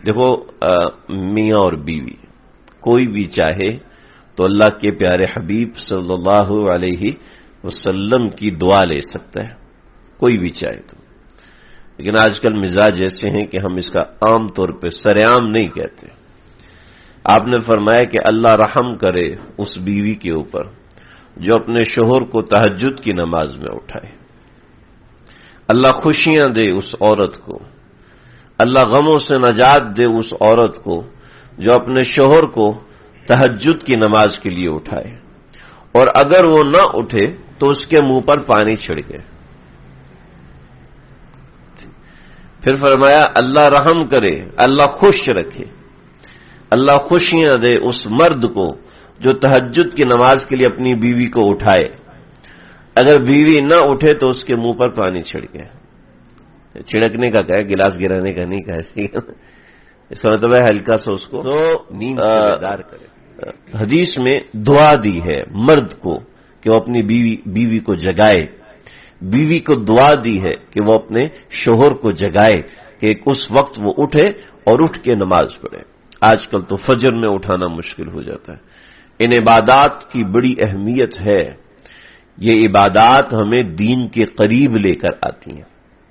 دیکھو میاں اور بیوی کوئی بھی چاہے تو اللہ کے پیارے حبیب صلی اللہ علیہ وسلم کی دعا لے سکتا ہے، کوئی بھی چاہے تو. لیکن آج کل مزاج ایسے ہیں کہ ہم اس کا عام طور پہ سرعام نہیں کہتے. آپ نے فرمایا کہ اللہ رحم کرے اس بیوی کے اوپر جو اپنے شوہر کو تہجد کی نماز میں اٹھائے. اللہ خوشیاں دے اس عورت کو، اللہ غموں سے نجات دے اس عورت کو جو اپنے شوہر کو تہجد کی نماز کے لیے اٹھائے، اور اگر وہ نہ اٹھے تو اس کے منہ پر پانی چھڑکے. پھر فرمایا اللہ رحم کرے، اللہ خوش رکھے، اللہ خوشیاں دے اس مرد کو جو تہجد کی نماز کے لیے اپنی بیوی کو اٹھائے، اگر بیوی نہ اٹھے تو اس کے منہ پر پانی چھڑکے. چھڑکنے کا کہا ہے، گلاس گرانے کا نہیں کہا. اس کا مطلب ہے ہلکا سا اس کو تو نیند سے بیدار کرے. حدیث میں دعا دی ہے مرد کو کہ وہ اپنی بیوی کو جگائے، بیوی کو دعا دی ہے کہ وہ اپنے شوہر کو جگائے کہ اس وقت وہ اٹھے اور اٹھ کے نماز پڑھے. آج کل تو فجر میں اٹھانا مشکل ہو جاتا ہے. ان عبادات کی بڑی اہمیت ہے، یہ عبادات ہمیں دین کے قریب لے کر آتی ہیں.